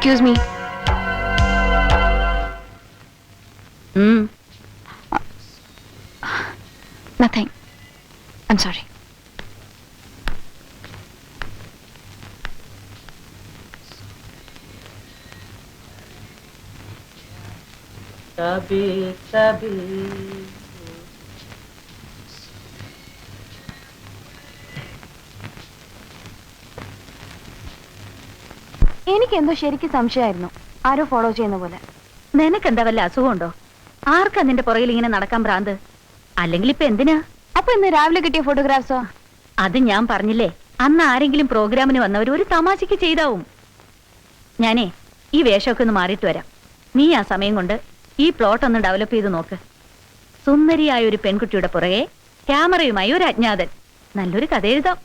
Excuse me. Nothing. I'm sorry. എനിക്ക് എന്തോ ശരിക്കും സംശയമായിരുന്നു, ആരോ ഫോളോ ചെയ്യുന്ന പോലെ. നിനക്കെന്താ വല്ല അസുഖമുണ്ടോ? ആർക്കാ നിന്റെ പുറകിൽ ഇങ്ങനെ നടക്കാൻ ഭ്രാന്ത്? അല്ലെങ്കിൽ ഇപ്പൊ എന്തിനാ? അപ്പൊ ഇന്ന് രാവിലെ കിട്ടിയ ഫോട്ടോഗ്രാഫ്സോ? അത് ഞാൻ പറഞ്ഞില്ലേ, അന്ന് ആരെങ്കിലും പ്രോഗ്രാമിന് വന്നവർ ഒരു തമാശക്ക് ചെയ്താവും. ഞാനേ ഈ വേഷമൊക്കെ ഒന്ന് മാറിയിട്ട് വരാം. നീ ആ സമയം കൊണ്ട് ഈ പ്ലോട്ട് ഒന്ന് ഡെവലപ്പ് ചെയ്ത് നോക്ക്. സുന്ദരിയായ ഒരു പെൺകുട്ടിയുടെ പുറകെ ക്യാമറയുമായി ഒരു അജ്ഞാതൻ. നല്ലൊരു കഥ എഴുതാം.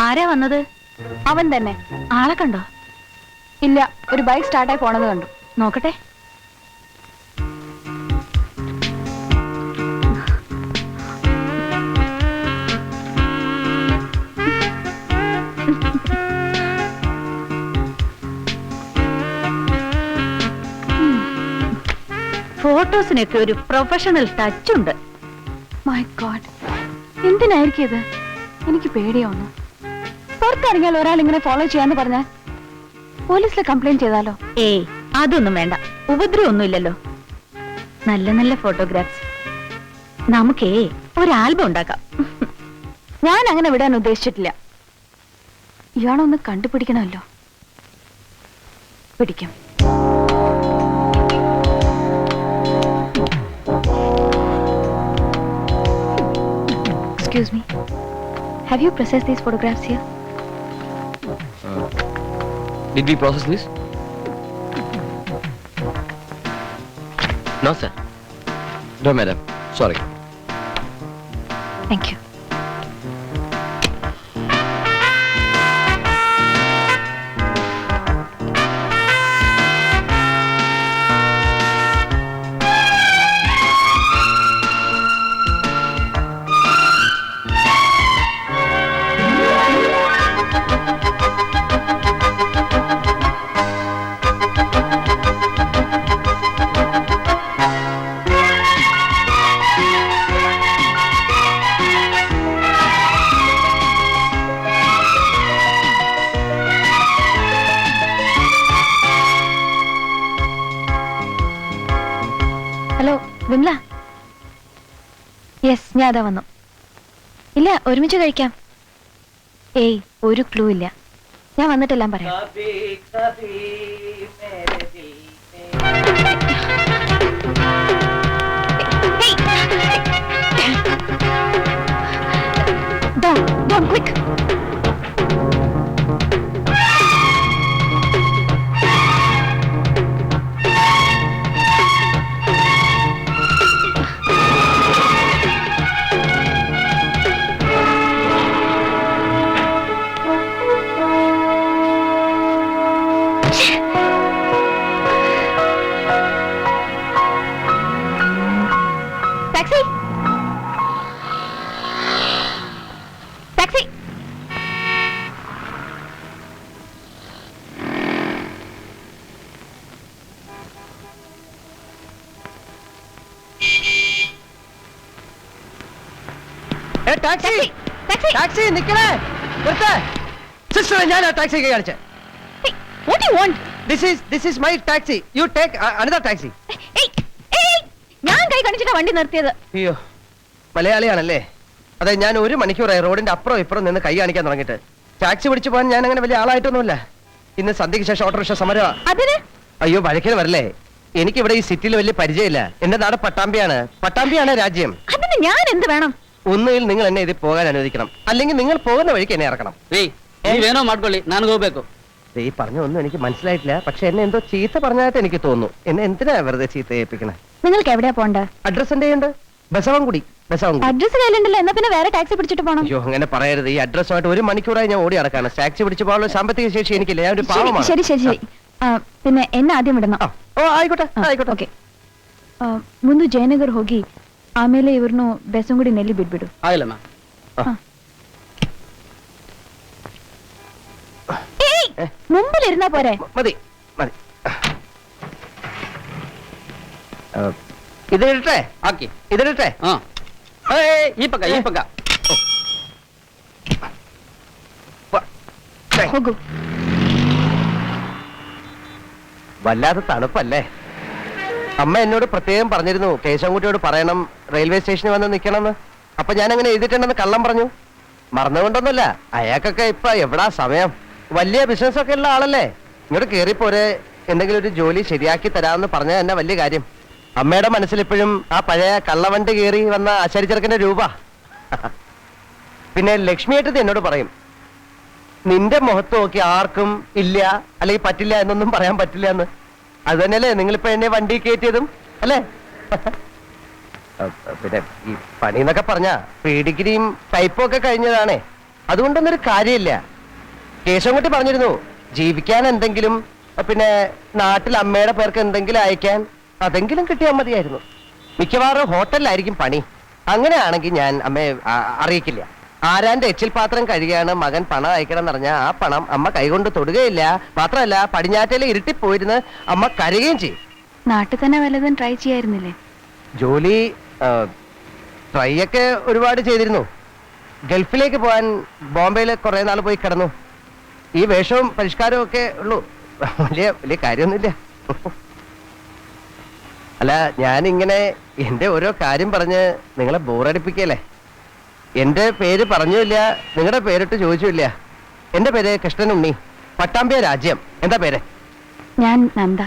ആരാ വന്നത്? അവൻ തന്നെ. ആളെ കണ്ടോ? ഇല്ല, ഒരു ബൈക്ക് സ്റ്റാർട്ടായി പോണത് കണ്ടു. നോക്കട്ടെ. ഫോട്ടോസിനൊക്കെ ഒരു പ്രൊഫഷണൽ ടച്ച് ഉണ്ട്. മൈ ഗോഡ്, എന്തിനായിരിക്കും ഇത്? എനിക്ക് പേടിയാവുന്നു. പുറത്തിറങ്ങിയാൽ ഒരാൾ ഇങ്ങനെ ഫോളോ ചെയ്യാന്ന് പറഞ്ഞാൽ പോലീസിൽ കംപ്ലൈന്റ് ചെയ്താലോ? ഏയ്, അതൊന്നും വേണ്ട. ഉപദ്രവൊന്നും ഇല്ലല്ലോ. നല്ല നല്ല ഫോട്ടോഗ്രാഫ്സ്. നമുക്കേ ഒരു ആൽബം ഉണ്ടാക്കാം. ഞാൻ അങ്ങനെ വിടാൻ ഉദ്ദേശിച്ചിട്ടില്ല. ഇയാളൊന്ന് കണ്ടുപിടിക്കണമല്ലോ. പിടിക്കും. Excuse me. Have you processed these photographs here? Did we process this? No, sir. No, madam. Sorry. Thank you. Hello Vimala. Yes, ഞാൻ അതാ വന്നു. ഇല്ല, ഒരുമിച്ച് കഴിക്കാം. ഏയ്, ഒരു ക്ലൂ ഇല്ല. ഞാൻ വന്നിട്ടെല്ലാം പറയാം. Don't, quick. Taxi! Taxi! Taxi! Taxi! Taxi! നിക്കണേ. നിർത്ത്. സിസ്റ്റർ, ഞാനാ ടാക്സി കാണിച്ചേ. Hey, what do you want? This is my taxi. You take another taxi. Hey! ഞാൻ കൈ കാണിച്ചിട്ടാ വണ്ടി നിർത്തിയത്. അയ്യോ, മലയാളിയാണല്ലേ? അതെ, ഞാൻ 1 മണിക്കൂറായി റോഡിന്റെ അപ്പുറം ഇപ്പുറം നിന്ന് കൈ കാണിക്കാൻ തുടങ്ങിയിട്ട്. ടാക്സി പിടിച്ചു പോകാൻ ഞാൻ അങ്ങനെ വലിയ ആളായിട്ടൊന്നുമില്ല. ഇന്ന് സന്ധ്യയ്ക്ക് ശേഷം ഓട്ടോറിക്ഷ സമരമാ. അതിന്? അയ്യോ, വഴക്കിന് വരല്ലേ. എനിക്കിവിടെ ഈ സിറ്റിയിൽ വലിയ പരിചയമില്ല. എന്റെ നാട് പട്ടാമ്പിയാണ് രാജ്യം. അതിന് ഞാൻ എന്ത് വേണം? ഒന്നുകിൽ നിങ്ങൾ എന്നെ ഇതിൽ പോകാൻ അനുവദിക്കണം, അല്ലെങ്കിൽ നിങ്ങൾ പോകുന്ന വഴിക്ക് എന്നെ ഇറക്കണം. ನೀವೇನೋ ಮಾಡ್ಕೊಳ್ಳಿ, ನನಗೆ ಹೋಗ್ಬೇಕು. ഈ പറഞ്ഞൊന്നും എനിക്ക് മനസ്സിലായിട്ടില്ല, പക്ഷെ എന്നെ എന്തോ ചീത്ത പറഞ്ഞായിട്ട് എനിക്ക് തോന്നുന്നു. എന്നെ എന്തിനാ വെറുതെ ചീത്ത ഏൽപ്പിക്കണേ? നിങ്ങൾക്ക് എവിടെയാ പോണ്ട? അഡ്രസ് എന്റെ ഉണ്ട്, ബസവൻകുടി. അഡ്രസ് കയ്യിലുണ്ടല്ലോ, എന്നാ പിന്നെ വേറെ ടാക്സി പിടിച്ചിട്ട് പോണം. അയ്യോ അങ്ങനെ പറയരുത്. ഈ അഡ്രസ്സുമായിട്ട് 1 മണിക്കൂറായി ഞാൻ ഓടി നടക്കാണ്. ടാക്സി പിടിച്ച് പോകാനുള്ള സാമ്പത്തിക ശേഷി എനിക്കില്ല. ഞാൻ ഒരു പാവമാണ്. ശരി ശരി ശരി. പിന്നെ എന്നെ ആദ്യം വിടണം. ಓ ಆಯ್ಕೋಟೆ ಆಯ್ಕೋಟೆ ಓಕೆ. ಮುಂದೆ ಜಯನಗರ್ ಹೋಗಿ ಆಮೇಲೆ ಇವ್ರನ್ನು ಬೆಸಂಗುಡಿ ನೆಲ್ಲಿ ಬಿಟ್ಬಿಡು. ಆಗಿಲ್ಲ ಮ್ಯಾಮ್. മുമ്പിലിരുന്നാ പോരെ? മതി മതി. ഇതിട്ടെ ಹಾಕಿ. ഇതിട്ടെ. ಹಾ ಈ ಪಕ್ಕ ಈ ಪಕ್ಕ. ಹೋಗು. വല്ലാതെ തണുപ്പല്ലേ? അമ്മ എന്നോട് പ്രത്യേകം പറഞ്ഞിരുന്നു കേശവൻകുട്ടിയോട് പറയണം റെയിൽവേ സ്റ്റേഷനിൽ വന്ന് നിൽക്കണമെന്ന്. അപ്പൊ ഞാൻ അങ്ങനെ എഴുതിയിട്ടുണ്ടെന്ന് കള്ളം പറഞ്ഞു. മറന്നുകൊണ്ടൊന്നുമില്ല. അയാൾക്കൊക്കെ ഇപ്പൊ എവിടാ സമയം? വലിയ ബിസിനസ് ഒക്കെ ഉള്ള ആളല്ലേ. ഇങ്ങോട്ട് കേറിപ്പോരെ, എന്തെങ്കിലും ഒരു ജോലി ശരിയാക്കി തരാമെന്ന് പറഞ്ഞ തന്നെ വലിയ കാര്യം. അമ്മയുടെ മനസ്സിലിപ്പോഴും ആ പഴയ കള്ളവണ്ടി കയറി വന്ന ആശാരിച്ചെറുക്കന്റെ രൂപ. പിന്നെ ലക്ഷ്മിയേട്ടത് എന്നോട് പറയും, നിന്റെ മുഖത്ത് നോക്കി ആർക്കും ഇല്ല അല്ലെങ്കിൽ പറ്റില്ല എന്നൊന്നും പറയാൻ പറ്റില്ല എന്ന്. അത് തന്നെയല്ലേ നിങ്ങളിപ്പോ എന്നെ വണ്ടി കയറ്റിയതും അല്ലേ? പിന്നെ ഈ പണി എന്നൊക്കെ പറഞ്ഞ പ്രീഡിഗ്രിയും ടൈപ്പും ഒക്കെ കഴിഞ്ഞതാണേ. അതുകൊണ്ടൊന്നൊരു കാര്യമില്ല. കേശവൻകുട്ടി പറഞ്ഞിരുന്നു ജീവിക്കാൻ എന്തെങ്കിലും, പിന്നെ നാട്ടിൽ അമ്മയുടെ പേർക്ക് എന്തെങ്കിലും അയക്കാൻ അതെങ്കിലും കിട്ടിയാൽ മതിയായിരുന്നു. മിക്കവാറും ഹോട്ടലിലായിരിക്കും പണി. അങ്ങനെയാണെങ്കിൽ ഞാൻ അമ്മയെ അറിയിക്കില്ല. ആരാന്റെ എച്ചിൽ പാത്രം കഴുകിയാണ് മകൻ പണം അയക്കണം എന്ന് പറഞ്ഞാൽ ആ പണം അമ്മ കൈകൊണ്ട് തൊടുകയില്ല. മാത്രമല്ല പടിഞ്ഞാറ്റയിലെ ഇരുട്ടിപ്പോയിരുന്ന് അമ്മ കരയുകയും ചെയ്യും. നാട്ടിൽ തന്നെ വല്ലതും ട്രൈ ചെയ്യായിരുന്നില്ലേ? ജോലി ട്രൈ ഒക്കെ ഒരുപാട് ചെയ്തിരുന്നു. ഗൾഫിലേക്ക് പോകാൻ ബോംബെയിൽ കുറെ നാൾ പോയി കിടന്നു. ഈ വേഷവും പരിഷ്കാരവും ഒക്കെ ഉള്ളൂ, വലിയ കാര്യമൊന്നുമില്ല. അല്ല ഞാനിങ്ങനെ എന്റെ ഓരോ കാര്യം പറഞ്ഞ് നിങ്ങളെ ബോറടിപ്പിക്കല്ലേ? എന്റെ പേര് പറഞ്ഞില്ല, നിങ്ങളുടെ പേരിട്ട് ചോദിച്ചില്ല. എന്റെ പേര് കൃഷ്ണനുണ്ണി, പട്ടാമ്പിയ രാജ്യം. എന്താ പേര്? ഞാൻ നന്ദ.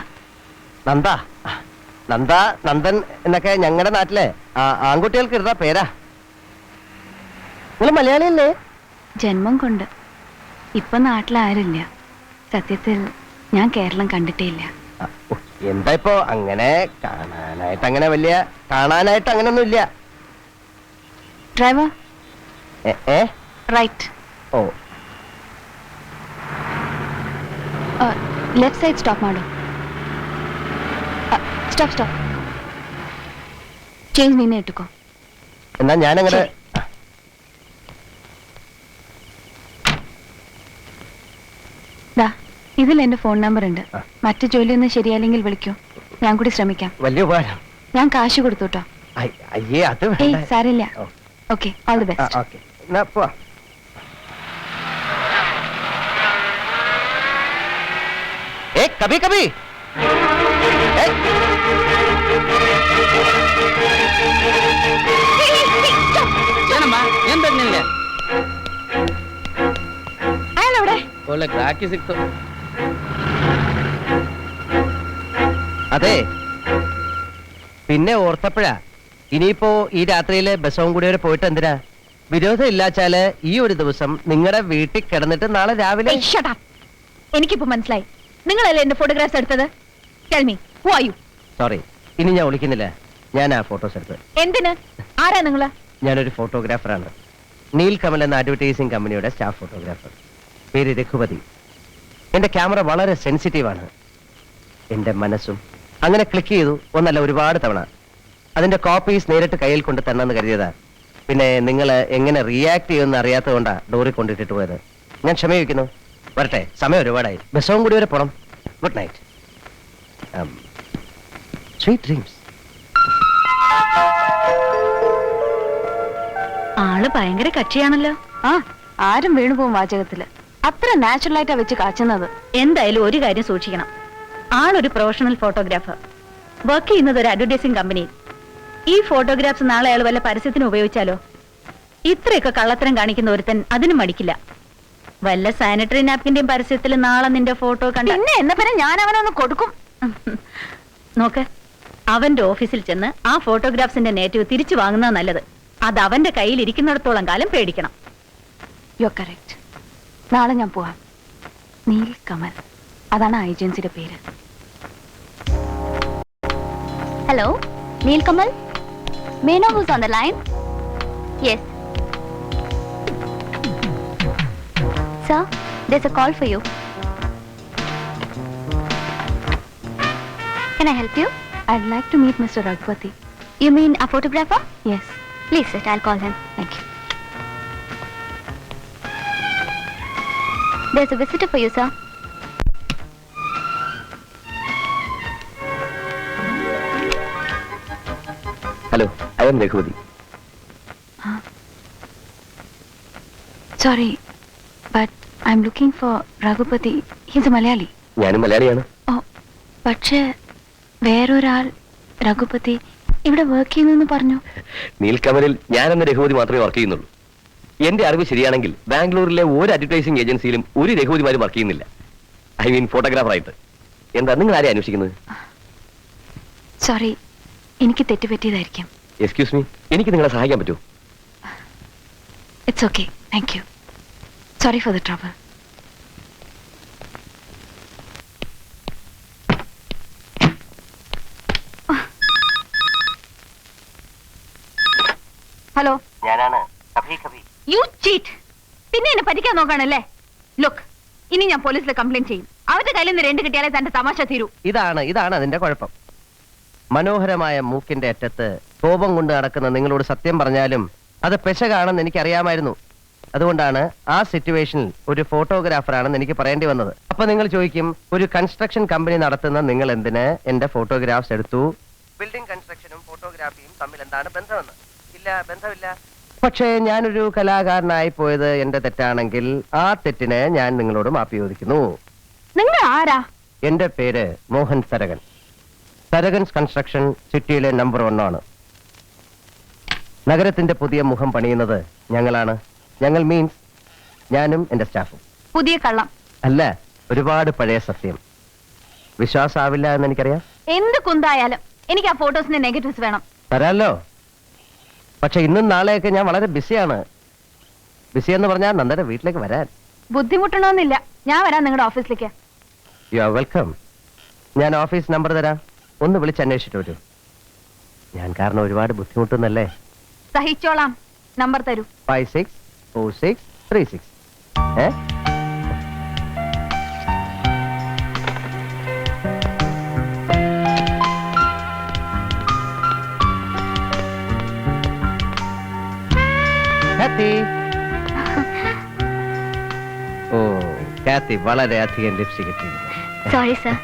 നന്ദ? നന്ദ നന്ദൻ എന്നൊക്കെ ഞങ്ങളുടെ നാട്ടിലെ ആൺകുട്ടികൾക്ക് ഇടുന്ന പേരാ. നിങ്ങൾ മലയാളിയല്ലേ? ജന്മം കൊണ്ട്. ഇപ്പൊ നാട്ടിലാരില്ല. സത്യത്തിൽ ഞാൻ കേരളം കണ്ടിട്ടേ ഇല്ല. എന്താ ഇപ്പോ അങ്ങനെ കാണാനായിട്ട് അങ്ങനെയൊന്നും ഇല്ല. ഡ്രൈവർ ഏ റൈറ്റ്. ഓ ಲೆಫ್ಟ್ ಸೈಡ್ ಸ್ಟಾಪ್ ಮಾಡು. Stop stop. ಚೇಂಜ್ ನೀನೇ ಇಟ್ಟುಕೋ. എന്നാ ഞാനങ്ങനെ ദാ ഇതിൽ എന്റെ ഫോൺ നമ്പർ ഉണ്ട്. മറ്റു ജോലിയൊന്നും ശരിയായില്ലെങ്കിൽ വിളിക്കൂ, ഞാൻ കൂടി ശ്രമിക്കാം. വലിയ ഉപകാരം. ഞാൻ കാശ് കൊടുത്തു കേട്ടോ. അയ്യേ അത് ഏയ് വേണ്ട. സാരില്ല. Okay, all the best. Okay എന്നാ പോവാ. ഏ കബി കബി ಏನಮ್ಮ ಏನ್ ಬೇಕು ನಿನ್ಗೆ? അയാളെവിടെ? ಒಳ್ಳೆ ಗ್ರಾಹಕಿ ಸಿಕ್ತು. അതെ പിന്നെ ഓർത്തപ്പോഴാ ഇനിയിപ്പോ ഈ രാത്രിയില് ബസവും കൂടി വരെ പോയിട്ട് എന്തിനാ? വിരോധം ഇല്ലാച്ചാല് ഈ ഒരു ദിവസം നിങ്ങളുടെ വീട്ടിൽ കിടന്നിട്ട് നാളെ രാവിലെ. ഏയ്, shut up. എനിക്കിപ്പോ മനസ്സിലായി, നിങ്ങളല്ലേ എന്റെ ഫോട്ടോഗ്രാഫ്സ് എടുത്തത്. Tell me, who are you? Sorry, ഇനി ഞാൻ വിളിക്കുന്നില്ല. ഞാൻ ആ ഫോട്ടോസ് എടുത്ത്. എന്തിന്? ആരാ നിങ്ങള്? ഞാനൊരു ഫോട്ടോഗ്രാഫറാണ്. നീൽ കമൽ എന്ന അഡ്വർടൈസിംഗ് കമ്പനിയുടെ സ്റ്റാഫ് ഫോട്ടോഗ്രാഫർ. പേര് രഘുപതി. എന്റെ ക്യാമറ വളരെ സെൻസിറ്റീവാണ്. എന്റെ മനസ്സും അങ്ങനെ ക്ലിക്ക് ചെയ്തു ഒന്നല്ല ഒരുപാട് തവണ. അതിന്റെ കോപ്പീസ് നേരിട്ട് കയ്യിൽ കൊണ്ട് തന്നെന്ന് കരുതിയതാ. പിന്നെ നിങ്ങൾ എങ്ങനെ റിയാക്ട് ചെയ്യുമെന്ന് അറിയാത്തതുകൊണ്ടാ ഡോറിൽ കൊണ്ടിട്ടിട്ട് പോയത്. ഞാൻ ക്ഷമയിക്കുന്നു. വരട്ടെ, സമയം ഒരുപാടായി. ബസവും കൂടി വരെ പോണം. Good night. Sweet dreams. ആള് ഭയങ്കര കക്ഷിയാണല്ലോ. ആ, ആരും വീണുപോകും വാചകത്തില്. അത്ര നാച്ചുറൽ ആയിട്ടാ വെച്ച് കാച്ചുന്നത്. എന്തായാലും ഒരു കാര്യം സൂക്ഷിക്കണം. ആളൊരു പ്രൊഫഷണൽ ഫോട്ടോഗ്രാഫർ, വർക്ക് ചെയ്യുന്നത് ഒരു അഡ്വർടൈസിംഗ് കമ്പനിയിൽ. ഈ ഫോട്ടോഗ്രാഫ്സ് നാളെ അയാൾ വല്ല പരസ്യത്തിന് ഉപയോഗിച്ചാലോ? ഇത്രയൊക്കെ കള്ളത്തരം കാണിക്കുന്ന ഒരുത്തൻ അതിനും മടിക്കില്ല. വല്ല സാനിറ്ററി നാപ്കിന്റെയും പരസ്യത്തിൽ നാളെ നിന്റെ ഫോട്ടോ കണ്ട പിന്നെ എന്ന പിന്നെ ഞാൻ അവനൊന്ന് കൊടുക്കും. നോക്ക്, അവന്റെ ഓഫീസിൽ ചെന്ന് ആ ഫോട്ടോഗ്രാഫ്സിന്റെ നേറ്റീവ് തിരിച്ചു വാങ്ങുന്നത് നല്ലത്. അത് അവന്റെ കയ്യിൽ ഇരിക്കുന്നിടത്തോളം കാലം പേടിക്കണം. You are correct. നാളെ ഞാൻ പോവാം. നീൽ കമൽ, അതാണ് ഏജൻസിയുടെ പേര്. Hello, Neil Kamal. May I know who's on the line? Yes. Sir, there's a call for you. Can I help you? I'd like to meet Mr. Raghupati. You mean a photographer? Yes, Please sit, I'll call him. thank you. There's a visitor for you, sir. Hello, I M Raghupati. Sorry, but I'm looking for Raghupati. He's a Malayali. ഞാനും മലയാളിയാണ്. Oh, പക്ഷേ വേറൊരാൾ രഘുപതി ഇവിടെ work ചെയ്യുന്നു പറഞ്ഞു. നീൽക്കമലിൽ ഞാനെന്ന രഘുപതി മാത്രമേ work ചെയ്യുന്നുള്ളൂ. എന്റെ അറിവ് ശരിയാണെങ്കിൽ ബാംഗ്ലൂരിലെ ഒരു അഡ്വർടൈസിംഗ് ഏജൻസിയിലും ഒരു രഘുപതിമാരും വർക്ക് ചെയ്യുന്നില്ല. I mean ഫോട്ടോഗ്രാഫറായിട്ട്. എന്താ നിങ്ങൾ ആരെയാണ് അന്വേഷിക്കുന്നത്? സോറി, എനിക്ക് തെറ്റുപറ്റിയതായിരിക്കും. എക്സ്ക്യൂസ് മീ, എനിക്ക് നിങ്ങളെ സഹായിക്കാൻ പറ്റുമോ? It's okay, thank you. Sorry for the trouble. Hello, ഞാനാണ്. You cheat. പിന്നെ എന്നെ പറ്റിക്കാൻ നോക്കാണല്ലേ? ലുക്ക്, ഇനി ഞാൻ പോലീസിലെ കംപ്ലൈന്റ് ചെയ്യും. അവരുടെ കയ്യിൽ നിന്ന് 2 കിട്ടിയാലേ തന്റെ തമാശ തീരൂ. ഇതാണ് അതിന്റെ കുഴപ്പം. മനോഹരമായ മൂക്കിന്റെ അറ്റത്ത് കോപം കൊണ്ട് നടക്കുന്ന നിങ്ങളോട് സത്യം പറഞ്ഞാലും അത് പെശകാണെന്ന് എനിക്കറിയാമായിരുന്നു. അതുകൊണ്ടാണ് ആ സിറ്റുവേഷനിൽ ഒരു ഫോട്ടോഗ്രാഫറാണെന്ന് എനിക്ക് പറയേണ്ടി വന്നത്. അപ്പൊ നിങ്ങൾ ചോദിക്കും, ഒരു കൺസ്ട്രക്ഷൻ കമ്പനി നടത്തുന്ന നിങ്ങൾ എന്തിന് എന്റെ ഫോട്ടോഗ്രാഫ്സ് എടുത്തു? ബിൽഡിംഗ് കൺസ്ട്രക്ഷനും ഫോട്ടോഗ്രാഫിയും തമ്മിൽ എന്താണ് ബന്ധമെന്ന്? ഇല്ല, ബന്ധമില്ല. പക്ഷേ ഞാനൊരു കലാകാരനായി പോയത് എന്റെ തെറ്റാണെങ്കിൽ ആ തെറ്റിന് ഞാൻ നിങ്ങളോട് മാപ്പി ചോദിക്കുന്നു. നിങ്ങൾ ആരാ? എന്റെ പേര് മോഹൻ തരകൻ. തരകൻസ് കൺസ്ട്രക്ഷൻ സിറ്റിയിലെ നമ്പർ 1 ആണ്. നഗരത്തിന്റെ പുതിയ മുഖം പണിയുന്നത് ഞങ്ങളാണ്. ഞങ്ങൾ മീൻസ് ഞാനും എന്റെ സ്റ്റാഫും. പുതിയ കള്ളം അല്ല, ഒരുപാട് പഴയ സത്യം. വിശ്വാസമാവില്ല എന്ന് എനിക്കറിയാം. എന്ത് കുന്തായാലും എനിക്ക് ആ ഫോട്ടോസിന്റെ നെഗറ്റീവ്സ് വേണം. തരാമല്ലോ. പക്ഷെ ഇന്നും നാളെയൊക്കെ ഞാൻ വളരെ ബിസിയാണ്. ബിസി എന്ന് പറഞ്ഞാൽ നന്ദന്റെ വീട്ടിലേക്ക് വരാൻ. ബുദ്ധിമുട്ടണമെന്നില്ല, ഞാൻ വരാം നിങ്ങളുടെ ഓഫീസിലേക്ക്. You are welcome. ഞാൻ ഓഫീസ് നമ്പർ തരാം, ഒന്ന് വിളിച്ച് അന്വേഷിച്ചിട്ട് വരൂ. ഞാൻ കാരണം ഒരുപാട് ബുദ്ധിമുട്ടുന്നല്ലേ? സഹിച്ചോളാം. നമ്പർ തരൂ. 564636. ഓ കാത്തി, വളരെ അധികം ലിപ്സ്റ്റിക് ഇട്ടിരുന്നു. Sorry, sir.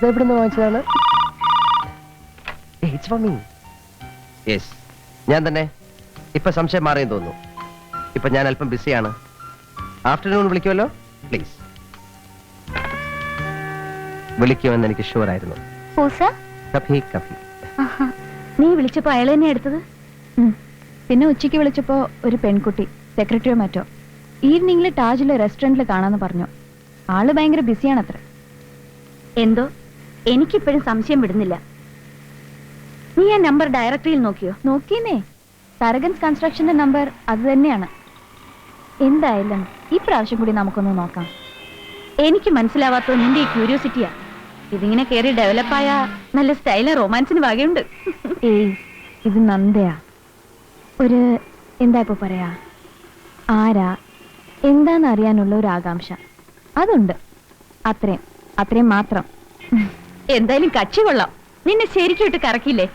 എവിടുന്ന് വാങ്ങിച്ചതാണ്? യെസ്, ഞാൻ തന്നെ. ഇപ്പൊ സംശയം മാറിയെന്ന് തോന്നുന്നു. ഇപ്പൊ ഞാൻ അല്പം ബിസിയാണ്. Afternoon വിളിക്കുമല്ലോ please. വിളിക്കുമെന്ന് എനിക്ക് ഷുവർ ആയിരുന്നു. Who, sir? കഭി കഭി. നീ വിളിച്ചപ്പോ അയാൾ തന്നെ എടുത്തത്? പിന്നെ ഉച്ചയ്ക്ക് വിളിച്ചപ്പോ ഒരു പെൺകുട്ടി, സെക്രട്ടറിയോ മറ്റോ, ഈവനിങ്ങിൽ താജിലെ റെസ്റ്റോറന്റിൽ കാണാന്ന് പറഞ്ഞു. ആള് ഭയങ്കര ബിസിയാണത്ര. എന്തോ എനിക്കിപ്പോഴും സംശയം വിടുന്നില്ല. നീ ആ നമ്പർ ഡയറക്ടറിയിൽ നോക്കിയോ? നോക്കിന്നേ, തരകൻസ് കൺസ്ട്രക്ഷന്റെ നമ്പർ അത് തന്നെയാണ്. എന്തായാലും ഈ പ്രാവശ്യം കൂടി നമുക്കൊന്ന് നോക്കാം. എനിക്ക് മനസ്സിലാവാത്തത് നിന്റെ ഈ ക്യൂരിയോസിറ്റിയാ. ഇതിങ്ങനെ കയറി ഡെവലപ്പായ നല്ല സ്റ്റൈല റൊമാൻസിന് വകയുണ്ട്. ഏയ്, ഇത് നന്ദയാ. ഒരു എന്താ ഇപ്പൊ പറയാ, ആരാ എന്താന്ന് അറിയാനുള്ള ഒരു ആകാംക്ഷ അതുണ്ട്. അത്രയും മാത്രം. എന്തായാലും കക്ഷി കൊള്ളാം. നിന്നെ ശരിക്കും ഇട്ട് കറക്കില്ലേ?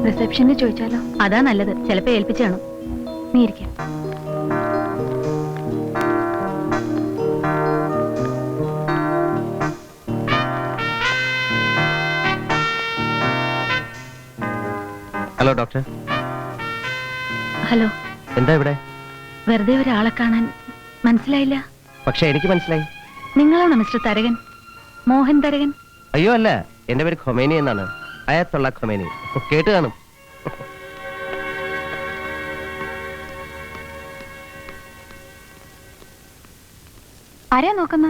റിസപ്ഷനിൽ ചോദിച്ചാലോ? അതാ നല്ലത്. ചിലപ്പോ ഏൽപ്പിച്ചാണോ. നീ ഇരിക്കാം. Hello doctor. ഹലോ. എന്താ ഇവിടെ? വെറുതെ ഒരാളെ കാണാൻ. മനസ്സിലായില്ല? പക്ഷെ എനിക്ക് മനസ്സിലായി. നിങ്ങളാണോ മിസ്റ്റർ തരകൻ? മോഹൻ തരകൻ? അയ്യോ അല്ല, എന്റെ പേര് ഖൊമേനി എന്നാണ്. അയത്തുള്ള ഖൊമേനി. കേട്ട് കാണും. ആരെയാ നോക്കുന്ന?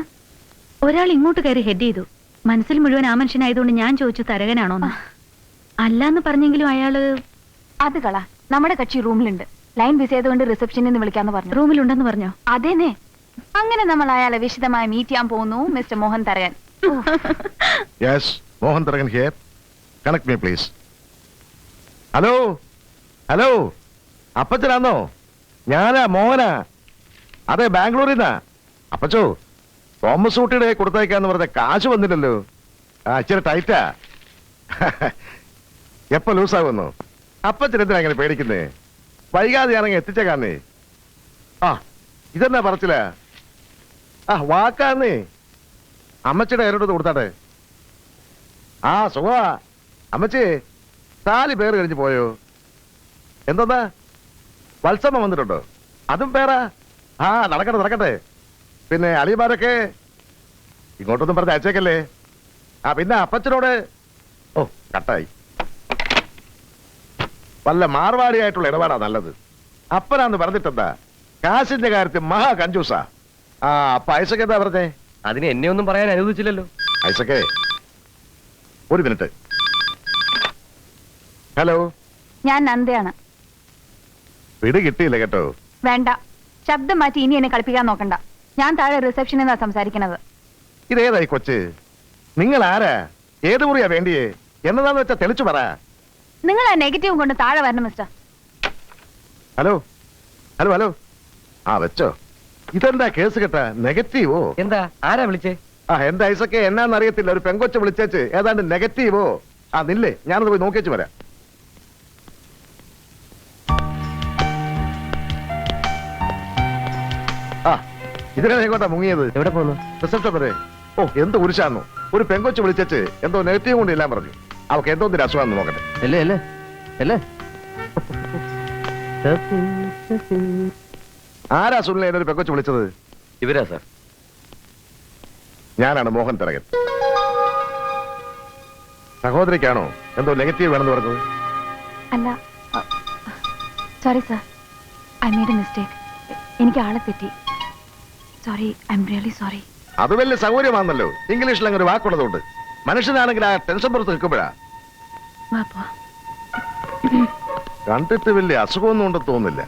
ഒരാൾ ഇങ്ങോട്ട് കയറി ഹെഡ് ചെയ്തു. മനസ്സിൽ മുഴുവൻ ആ മനുഷ്യനായതുകൊണ്ട് ഞാൻ ചോദിച്ചു തരകനാണോന്ന്. അല്ലാന്ന് പറഞ്ഞെങ്കിലും അയാള് അത് കള, നമ്മുടെ കക്ഷി റൂമിലുണ്ട്. ലൈൻ ബിസി ആയതുകൊണ്ട് റിസപ്ഷനിൽ നിന്ന് വിളിക്കാന്ന് പറഞ്ഞു. റൂമിലുണ്ടെന്ന് പറഞ്ഞോ? അതേനെ. അങ്ങനെ നമ്മൾ അയാളെ വിശദമായി മീറ്റ് ചെയ്യാൻ പോകുന്നു. Mister Mohan Tharakan. Yes, Mohan Tharakan here. Connect me please. Hello hello, അപ്പച്ചനാന്നോ? ഞാനാ മോഹനാ. അതെ, ബാംഗ്ലൂരിൽ നിന്നാ. അപ്പച്ചോ, തോമസ് ഊട്ടിയുടെ കൊടുത്തയക്കാന്ന് പറഞ്ഞ കാശ് വന്നില്ലല്ലോ. ഇച്ചിരി ടൈറ്റാ. എപ്പോ ലൂസാകുന്നു? അപ്പച്ചൻ എന്തിനാ അങ്ങനെ പേടിക്കുന്നേ? വൈകാതെയാണെങ്കിൽ എത്തിച്ചേക്കാന്നേ. ഇതെന്നാ പറച്ചില്ല? വാക്കാന്നേ. അമ്മച്ചിയുടെ കയ്യിലോട്ട് കൊടുത്താട്ടെ. സുഖമാ അമ്മച്ചി. 4 പേര് കഴിഞ്ഞ് പോയോ? എന്താ വത്സമ്മ വന്നിട്ടുണ്ടോ? അതും പേരാ? നടക്കട്ടെ നടക്കട്ടെ. പിന്നെ അളിയന്മാരൊക്കെ ഇങ്ങോട്ടൊന്നും പറഞ്ഞ് അയച്ചേക്കല്ലേ. പിന്നെ അപ്പച്ചനോട് കട്ടായി. വല്ല മാർവാടിയായിട്ടുള്ള ഇടപാടാ നല്ലത്. അപ്പനാന്ന് പറഞ്ഞിട്ടെന്താ, കാശിന്റെ കാര്യത്തിൽ മഹാ കഞ്ചൂസാ. അപ്പൊ ഐസക്ക് എന്താ പറഞ്ഞേ? അതിന് എന്നെ ഒന്നും പറയാൻ അനുവദിച്ചില്ലല്ലോ. ഐസക്കേ, ഒരു മിനിറ്റ്. ഹലോ, ഞാൻ നന്ദയാണ്. പിടി കിട്ടിയില്ല കേട്ടോ. വേണ്ട, ശബ്ദം മാറ്റി ഇനി എന്നെ കളിപ്പിക്കാൻ നോക്കണ്ട. ഞാൻ താഴെ റിസപ്ഷനിൽ നിന്നാ സംസാരിക്കുന്നത്. ഇതേതായി കൊച്ച്? നിങ്ങൾ ആരാ? ഏത് മുറിയാ വേണ്ടിയേ? എന്നതാന്ന് വെച്ചാ തെളിച്ചു പറ. നിങ്ങൾ ആ നെഗറ്റീവ് കൊണ്ട് താഴെ വരണം മിസ്റ്റർ. Hello hello hello. വെച്ചോ. ഇതെന്താ കേസ് കേട്ടാ? നെഗറ്റീവോ? എന്താ, ആരാ വിളിച്ചേ? എന്റെ ഐസൊക്കെ എന്നാന്നറിയത്തില്ല. ഒരു പെങ്കൊച്ച വിളിച്ചേച്ച് ഏതാണ്ട് നെഗറ്റീവോ. നില്ലേ, ഞാനത് പോയി നോക്കിച്ചു വരാം. ഇതിനാ എങ്ങോട്ടാ മുങ്ങിയത്? എവിടെ പോകുന്നു? റിസപ്ഷൻ വരെ. എന്ത് കുരിശാന്നു. ഒരു പെങ്കൊച്ച് വിളിച്ചേച്ച് എന്തോ നെഗറ്റീവ് കൊണ്ട് എല്ലാം പറഞ്ഞു. അവക്ക് എന്തോ അസുഖം നോക്കട്ടെ. അല്ലേ അല്ലേ അല്ലേ. ആരാ സുനിലെ എന്നൊരു പെങ്കൊച്ച് വിളിച്ചത്? ഇവരാ സാർ. ഞാനാണ് മോഹൻ തരകൻ. സഹോദരിക്കാണോ എന്തോ നെഗറ്റീവ് വേണമെന്ന് പറഞ്ഞത്? അല്ല, sorry sir, I made A mistake. എനിക്ക് ആളെ തെറ്റി. Sorry, I am really sorry. അത് വലിയ സൗകര്യമാണല്ലോ. ഇംഗ്ലീഷിൽ അങ്ങനെ ഒരു വാക്കുള്ളതുകൊണ്ട്. മനുഷ്യനാണെങ്കിൽ ആ ടെൻഷൻ പുറത്ത് നിൽക്കുമ്പോഴാ. വാ പോ. കണ്ടിട്ട് വലിയ അസുഖമൊന്നും ഉണ്ടെന്ന് തോന്നുന്നില്ല.